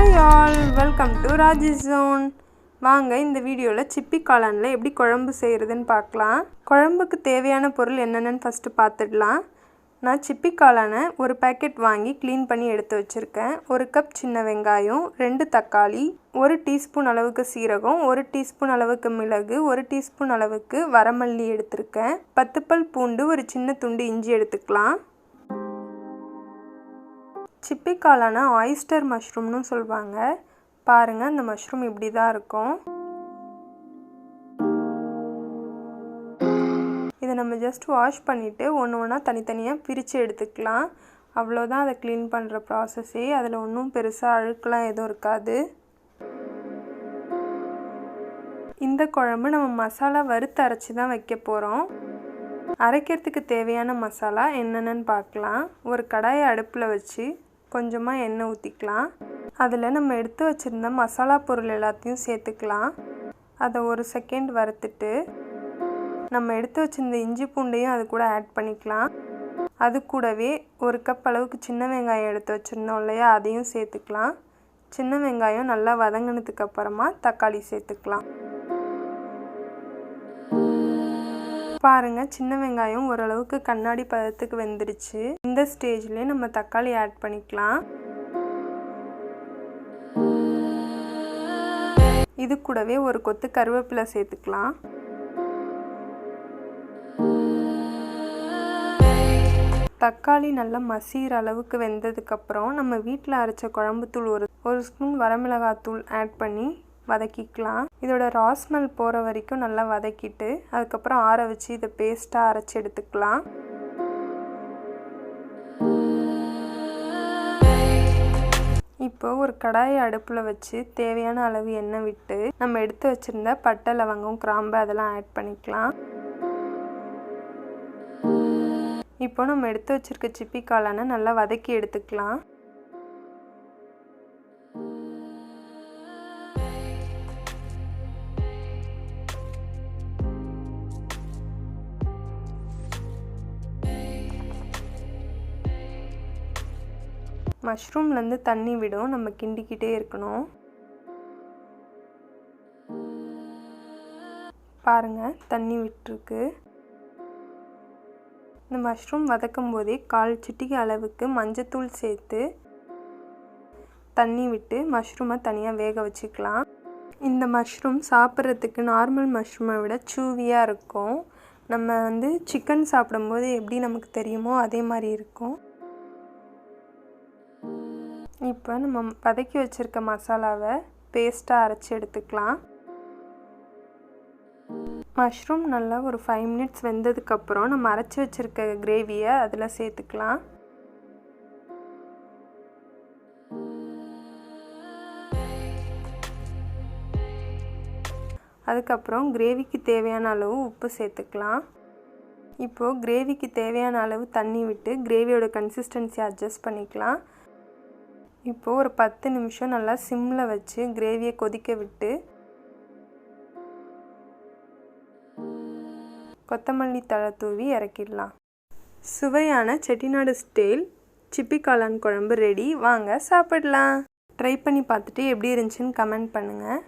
Hi all, welcome to Raji's Zone. வாங்க இந்த வீடியோல சிப்பி காளான்ல எப்படி குழம்பு செய்யறதுன்னு பார்க்கலாம். குழம்புக்கு தேவையான பொருள் என்னென்னன்னு ஃபர்ஸ்ட் பார்த்துடலாம். நான் சிப்பி காளானை ஒரு பாக்கெட் வாங்கி க்ளீன் பண்ணி எடுத்து வச்சிருக்கேன். 1 கப் சின்ன வெங்காயம், 2 தக்காளி, 1 டீஸ்பூன் அளவுக்கு சீரகம், 1 டீஸ்பூன் அளவுக்கு மிளகு, 1 டீஸ்பூன் அளவுக்கு வரமல்லி எடுத்துருக்கேன். 10 பல் பூண்டு, ஒரு சின்ன துண்டு இஞ்சி எடுத்துக்கலாம். சிப்பி காளானை ஆயிஸ்டர் மஷ்ரூம்னு சொல்வாங்க. பாருங்க அந்த மஷ்ரூம் இப்படி தான் இருக்கும். இதை நம்ம ஜஸ்ட் வாஷ் பண்ணிவிட்டு ஒன்று ஒன்றா தனித்தனியாக பிரித்து எடுத்துக்கலாம். அவ்வளோதான் அதை க்ளீன் பண்ணுற ப்ராசஸே. அதில் ஒன்றும் பெருசாக அழுக்கெலாம் எதுவும் இருக்காது. இந்த குழம்பு நம்ம மசாலா வறுத்து அரைச்சி தான் வைக்க போகிறோம். அரைக்கிறதுக்கு தேவையான மசாலா என்னென்னு பார்க்கலாம். ஒரு கடாயை அடுப்பில் வச்சு கொஞ்சமாக எண்ணெய் ஊற்றிக்கலாம். அதில் நம்ம எடுத்து வச்சுருந்த மசாலா பொருள் எல்லாத்தையும் சேர்த்துக்கலாம். அதை ஒரு செகண்ட் வறுத்துட்டு நம்ம எடுத்து வச்சுருந்த இஞ்சி பூண்டையும் அது கூட ஆட் பண்ணிக்கலாம். அது கூடவே 1 கப் அளவுக்கு சின்ன வெங்காயம் எடுத்து வச்சுருந்தோம் இல்லையா, அதையும் சேர்த்துக்கலாம். சின்ன வெங்காயம் நல்லா வதங்கினதுக்கு அப்புறமா தக்காளி சேர்த்துக்கலாம். பாருங்கள், சின்ன வெங்காயம் ஓரளவுக்கு கண்ணாடி பதத்துக்கு வெந்துடுச்சு. இந்த ஸ்டேஜ்லேயே நம்ம தக்காளி ஆட் பண்ணிக்கலாம். இது கூடவே ஒரு கொத்து கருவேப்பிலை சேர்த்துக்கலாம். தக்காளி நல்லா மசிகிற அளவுக்கு வெந்ததுக்கப்புறம் நம்ம வீட்டில் அரைச்ச குழம்புத்தூள் ஒரு ஸ்பூன் வரமிளகாத்தூள் ஆட் பண்ணி வதக்கிக்கலாம். இதோட ரா ஸ்மெல் போகிற வரைக்கும் நல்லா வதக்கிட்டு அதுக்கப்புறம் ஆற வச்சு இதை பேஸ்ட்டாக அரைச்சி எடுத்துக்கலாம். இப்போ ஒரு கடாயை அடுப்பில் வச்சு தேவையான அளவு எண்ணெய் விட்டு நம்ம எடுத்து வச்சுருந்த பட்டை, லவங்கம், கிராம்பு அதெல்லாம் ஆட் பண்ணிக்கலாம். இப்போ நம்ம எடுத்து வச்சுருக்க சிப்பி காளானை நல்லா வதக்கி எடுத்துக்கலாம். மஷ்ரூம்லேருந்து தண்ணி விடும், நம்ம கிண்டிக்கிட்டே இருக்கணும். பாருங்கள், தண்ணி விட்டுருக்கு. இந்த மஷ்ரூம் வதக்கும் போதே 1/4 சிட்டிகை அளவுக்கு மஞ்சத்தூள் சேர்த்து தண்ணி விட்டு மஷ்ரூமை தனியாக வேக வச்சுக்கலாம். இந்த மஷ்ரூம் சாப்பிட்றதுக்கு நார்மல் மஷ்ரூமை விட சூவியாக இருக்கும். நம்ம சிக்கன் சாப்பிடும்போது எப்படி நமக்கு தெரியுமோ அதே மாதிரி இருக்கும். இப்போ நம்ம வதக்கி வச்சுருக்க மசாலாவை பேஸ்ட்டாக அரைச்சி எடுத்துக்கலாம். மஷ்ரூம் நல்லா ஒரு 5 மினிட்ஸ் வெந்ததுக்கப்புறம் நம்ம அரைச்சி வச்சுருக்க கிரேவியை அதில் சேர்த்துக்கலாம். அதுக்கப்புறம் கிரேவிக்கு தேவையான அளவு உப்பு சேர்த்துக்கலாம். இப்போது கிரேவிக்கு தேவையான அளவு தண்ணி விட்டு கிரேவியோட கன்சிஸ்டன்சி அட்ஜஸ்ட் பண்ணிக்கலாம். இப்போது ஒரு 10 நிமிஷம் நல்லா சிம்மில் வச்சு கிரேவியை கொதிக்க விட்டு கொத்தமல்லி தழை தூவி இறக்கிடலாம். சுவையான செட்டிநாடு ஸ்டைல் சிப்பி காளான் குழம்பு ரெடி. வாங்க சாப்பிடலாம். ட்ரை பண்ணி பார்த்துட்டு எப்படி இருந்துச்சுன்னு கமெண்ட் பண்ணுங்கள்.